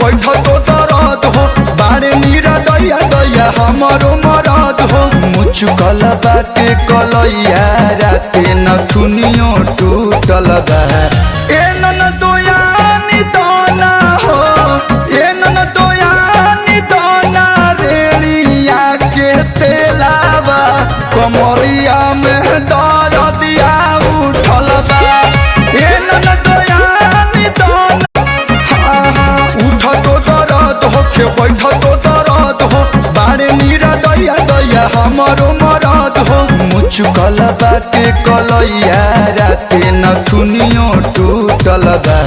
बैठ तो दर्द हो बाड़े नीरा दैया दैया हमारो मरद हो मुचुकल बाटे कलैया राते नथुनियो टूटल बा ए नन दोयानी दाना हो ए नन दोयानी दाना रेड़िया के तेलावा कमरिया में दर्दिया उठल बा ए नन दोयानी दाना उठ तो दर्द हो के बैठ तो दर्द हो बाड़े नीरा दैया दैया हमारो मरद हो मुचुकल बाटे कलैया राते नथुनियो टूटल बा।